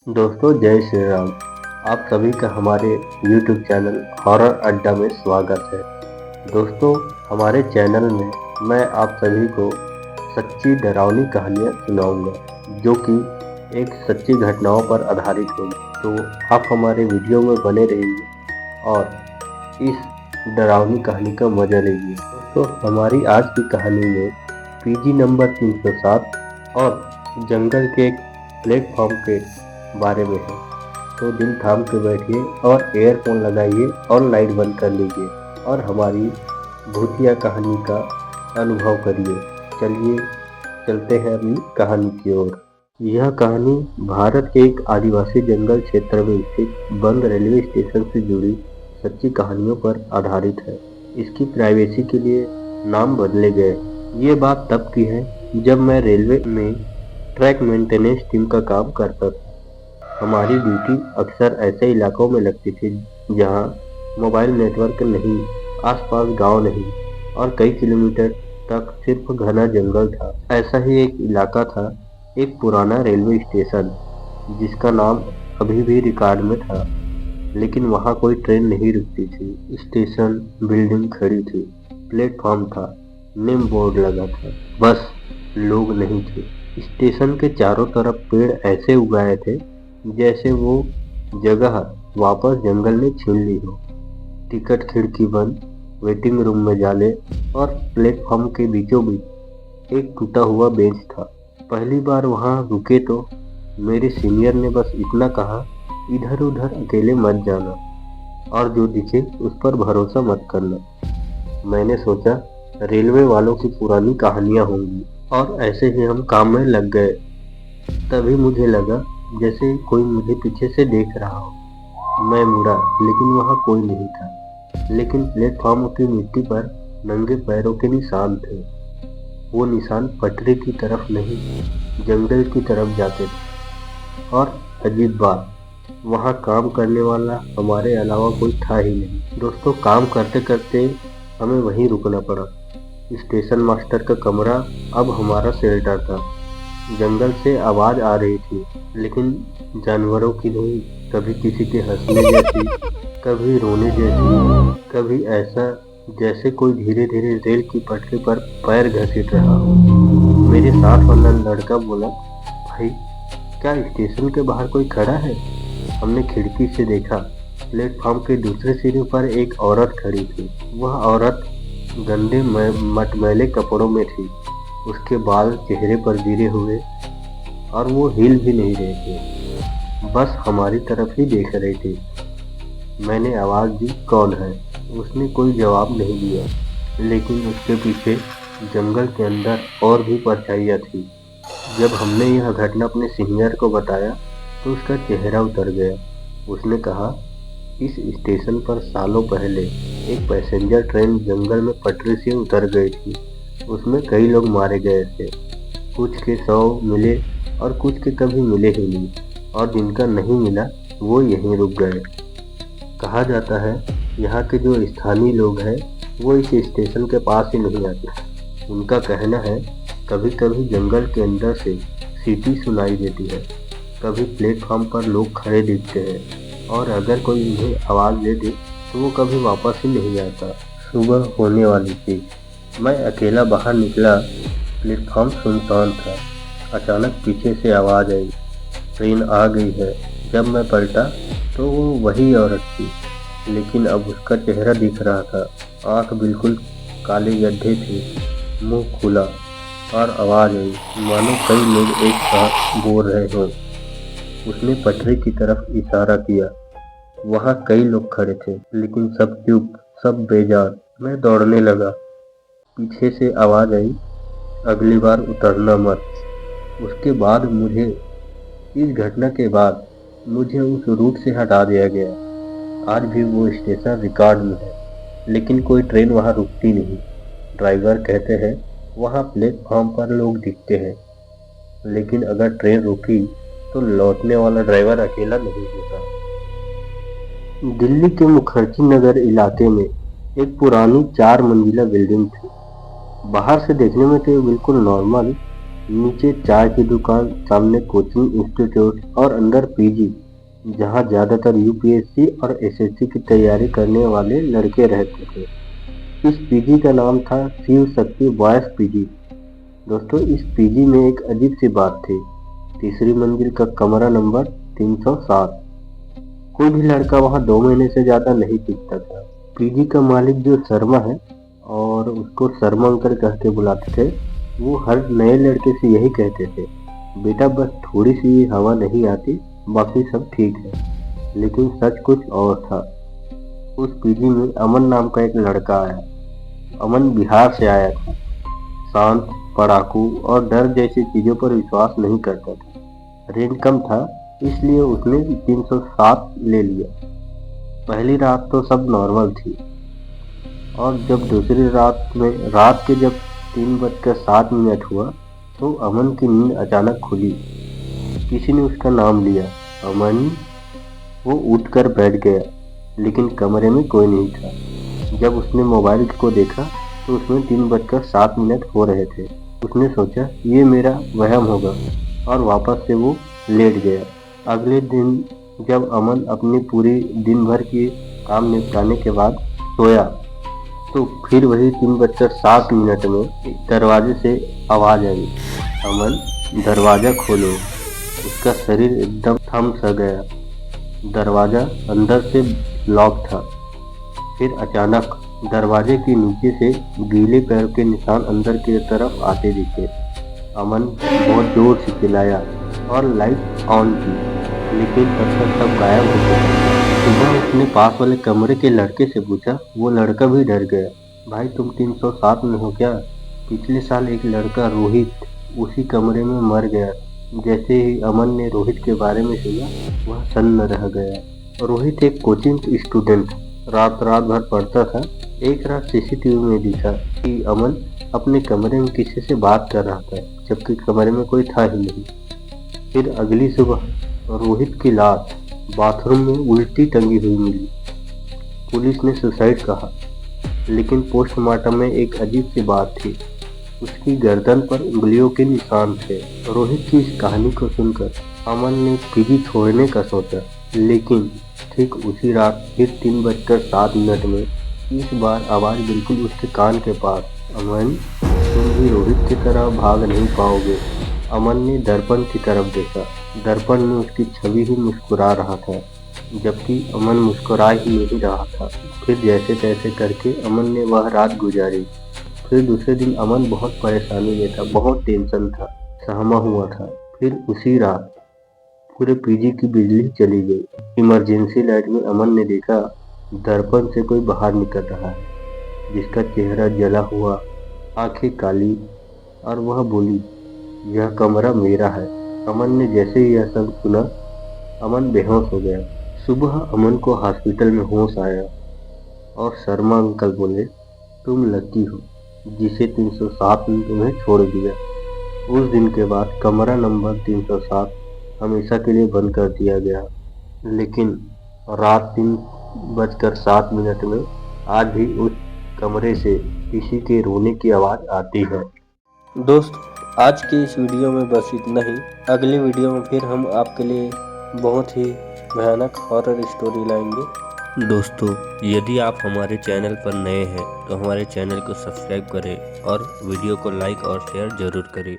दोस्तों जय श्री राम। आप सभी का हमारे YouTube चैनल हॉरर अड्डा में स्वागत है। दोस्तों हमारे चैनल में मैं आप सभी को सच्ची डरावनी कहानियाँ सुनाऊंगा जो कि एक सच्ची घटनाओं पर आधारित होगी। तो आप हमारे वीडियो में बने रहिए और इस डरावनी कहानी का मजा लीजिए। दोस्तों हमारी आज की कहानी में पीजी नंबर 307 और जंगल के एक प्लेटफॉर्म के बारे में है। तो दिल थाम के बैठिए और एयरफोन लगाइए और लाइट बंद कर लीजिए और हमारी भूतिया कहानी का अनुभव करिए। चलिए चलते हैं अपनी कहानी की ओर। यह कहानी भारत के एक आदिवासी जंगल क्षेत्र में स्थित बंद रेलवे स्टेशन से जुड़ी सच्ची कहानियों पर आधारित है। इसकी प्राइवेसी के लिए नाम बदले गए। ये बात तब की है जब मैं रेलवे में ट्रैक मेंटेनेंस टीम का काम करता था। हमारी ड्यूटी अक्सर ऐसे इलाकों में लगती थी जहां मोबाइल नेटवर्क नहीं, आसपास गांव नहीं और कई किलोमीटर तक सिर्फ घना जंगल था। ऐसा ही एक इलाका था, एक पुराना रेलवे स्टेशन जिसका नाम अभी भी रिकॉर्ड में था, लेकिन वहां कोई ट्रेन नहीं रुकती थी। स्टेशन बिल्डिंग खड़ी थी, प्लेटफॉर्म था, नेम बोर्ड लगा था, बस लोग नहीं थे। स्टेशन के चारों तरफ पेड़ ऐसे उगाए थे जैसे वो जगह वापस जंगल ने छीन ली हो। टिकट खिड़की बंद, वेटिंग रूम में जाले और प्लेटफॉर्म के बीचों बीच एक टूटा हुआ बेंच था। पहली बार वहां रुके तो मेरे सीनियर ने बस इतना कहा, इधर उधर अकेले मत जाना और जो दिखे उस पर भरोसा मत करना। मैंने सोचा रेलवे वालों की पुरानी कहानियां होंगी और ऐसे ही हम काम में लग गए। तभी मुझे लगा जैसे कोई मुझे पीछे से देख रहा हो। मैं मुड़ा लेकिन वहां कोई नहीं था, लेकिन प्लेटफॉर्म की मिट्टी पर नंगे पैरों के निशान थे। वो निशान पटरी की तरफ नहीं, जंगल की तरफ जाते थे। और अजीब बात, वहां काम करने वाला हमारे अलावा कोई था ही नहीं। दोस्तों काम करते करते हमें वहीं रुकना पड़ा। स्टेशन मास्टर का कमरा अब हमारा शेल्टर था। जंगल से आवाज आ रही थी, लेकिन जानवरों की नहीं। कभी किसी के हंसने जैसी, कभी रोने जैसी, कभी ऐसा जैसे कोई धीरे धीरे रेल की पटरी पर पैर घसीट रहा हो। मेरे साथ वाला लड़का बोला, भाई क्या स्टेशन के बाहर कोई खड़ा है? हमने खिड़की से देखा। प्लेटफॉर्म के दूसरे सिरे पर एक औरत खड़ी थी। वह औरत गंदे मटमैले कपड़ों में थी। उसके बाल चेहरे पर गिरे हुए और वो हिल भी नहीं रहे थे, बस हमारी तरफ ही देख रही थी। मैंने आवाज दी, कौन है? उसने कोई जवाब नहीं दिया, लेकिन उसके पीछे जंगल के अंदर और भी परछाइयां थी। जब हमने यह घटना अपने सीनियर को बताया तो उसका चेहरा उतर गया। उसने कहा, इस स्टेशन पर सालों पहले एक पैसेंजर ट्रेन जंगल में पटरी से उतर गई थी। उसमें कई लोग मारे गए थे। कुछ के 100 मिले और कुछ के कभी मिले ही नहीं, और जिनका नहीं मिला वो यहीं रुक गए। कहा जाता है यहाँ के जो स्थानीय लोग हैं वो इस स्टेशन के पास ही नहीं आते। उनका कहना है कभी कभी जंगल के अंदर से सीटी सुनाई देती है, कभी प्लेटफॉर्म पर लोग खड़े दिखते हैं, और अगर कोई उन्हें आवाज़ दे दे तो वो कभी वापस ही नहीं आता। सुबह होने वाली थी। मैं अकेला बाहर निकला। प्लेटफॉर्म सुनसान था। अचानक पीछे से आवाज़ आई, ट्रेन आ गई है। जब मैं पलटा तो वो वही औरत थी, लेकिन अब उसका चेहरा दिख रहा था। आंख बिल्कुल काले गड्ढे थे, मुंह खुला, और आवाज़ आई मानो कई लोग एक साथ बोल रहे हों। उसने पटरी की तरफ इशारा किया। वहाँ कई लोग खड़े थे, लेकिन सब चुप, सब बेजान। मैं दौड़ने लगा। पीछे से आवाज आई, अगली बार उतरना मत। उसके बाद इस घटना के बाद मुझे उस रूट से हटा दिया गया। आज भी वो स्टेशन रिकॉर्ड में है, लेकिन कोई ट्रेन वहाँ रुकती नहीं। ड्राइवर कहते हैं वहाँ प्लेटफॉर्म पर लोग दिखते हैं, लेकिन अगर ट्रेन रुकी तो लौटने वाला ड्राइवर अकेला नहीं होता। दिल्ली के मुखर्जी नगर इलाके में एक पुरानी 4 मंजिला बिल्डिंग थी। बाहर से देखने में तो ये बिल्कुल नॉर्मल नीचे चाय की दुकान, सामने कोचिंग इंस्टीट्यूट और अंदर पीजी, जहां ज्यादातर यूपीएससी और एसएससी की तैयारी करने वाले लड़के रहते थे। इस पीजी का नाम था शिव शक्ति बॉयज पीजी। दोस्तों, इस पीजी में एक अजीब सी बात थी। तीसरी मंजिल का कमरा नंबर 307। कोई भी लड़का वहां 2 महीने से ज्यादा नहीं टिकता था। पीजी का मालिक जो शर्मा है, और उसको शर्मा अंकल कह के बुलाते थे, वो हर नए लड़के से यही कहते थे, बेटा बस थोड़ी सी हवा नहीं आती, बाकी सब ठीक है। लेकिन सच कुछ और था। उस पीजी में अमन नाम का एक लड़का आया। अमन बिहार से आया था। शांत, पढ़ाकू और डर जैसी चीजों पर विश्वास नहीं करता था। रेंट कम था, इसलिए उसने 307 ले लिया। पहली रात तो सब नॉर्मल थी, और जब दूसरी रात के जब 3:07 हुआ, तो अमन की नींद अचानक खुली। किसी ने उसका नाम लिया, अमन। वो उठकर बैठ गया, लेकिन कमरे में कोई नहीं था। जब उसने मोबाइल को देखा तो उसमें 3:07 हो रहे थे। उसने सोचा ये मेरा वहम होगा, और वापस से वो लेट गया। अगले दिन जब अमन अपनी पूरी दिन भर की काम निपटाने के बाद सोया, तो फिर वही 3:07 में दरवाजे से आवाज आई, अमन दरवाजा खोलो। उसका शरीर एकदम थम सा गया। दरवाजा अंदर से लॉक था। फिर अचानक दरवाजे के नीचे से गीले पैर के निशान अंदर की तरफ आते दिखे। अमन बहुत जोर से चिल्लाया और लाइट ऑन की, लेकिन तब तक सब गायब हो गया। सुबह उसने पास वाले कमरे के लड़के से पूछा। वो लड़का भी डर गया। भाई तुम 307 में हो क्या? पिछले साल एक लड़का रोहित उसी कमरे में मर गया। जैसे ही अमन ने रोहित के बारे में सुना, वह सन्न रह गया। रोहित एक कोचिंग स्टूडेंट रात भर पढ़ता था। एक रात सीसीटीवी में दिखा कि अमन अपने कमरे में किसी से बात कर रहा था, जबकि कमरे में कोई था ही नहीं। फिर अगली सुबह रोहित की लाश बाथरूम में उल्टी टंगी हुई मिली। पुलिस ने सुसाइड कहा, लेकिन पोस्टमार्टम में एक अजीब सी बात थी। उसकी गर्दन पर उंगलियों के निशान थे। रोहित की इस कहानी को सुनकर अमन ने पीजी छोड़ने का सोचा, लेकिन ठीक उसी रात फिर 3:07 में इस बार आवाज बिल्कुल उसके कान के पास, अमन तुम भी रोहित की तरह भाग नहीं पाओगे। अमन ने दर्पण की तरफ देखा। दर्पण में उसकी छवि ही मुस्कुरा रहा था, जबकि अमन मुस्कुरा ही नहीं रहा था। फिर जैसे तैसे करके अमन ने वह रात गुजारी। फिर दूसरे दिन अमन बहुत परेशानी में था, बहुत टेंशन था, सहमा हुआ था। फिर उसी रात पूरे पीजी की बिजली चली गई। इमरजेंसी लाइट में अमन ने देखा दर्पण से कोई बाहर निकल रहा है, जिसका चेहरा जला हुआ, आंखें काली, और वह बोली, यह कमरा मेरा है। अमन ने जैसे ही यह सब सुना, अमन बेहोश हो गया। सुबह अमन को हॉस्पिटल में होश आया, और शर्मा अंकल बोले, तुम लकी हो जिसे 307 ने तुम्हें छोड़ दिया। उस दिन के बाद कमरा नंबर 307 हमेशा के लिए बंद कर दिया गया। लेकिन रात 3:07 में आज भी उस कमरे से किसी के रोने की आवाज आती है। दोस्त, आज की इस वीडियो में बस इतना ही। अगली वीडियो में फिर हम आपके लिए बहुत ही भयानक हॉरर स्टोरी लाएंगे। दोस्तों, यदि आप हमारे चैनल पर नए हैं तो हमारे चैनल को सब्सक्राइब करें और वीडियो को लाइक और शेयर जरूर करें।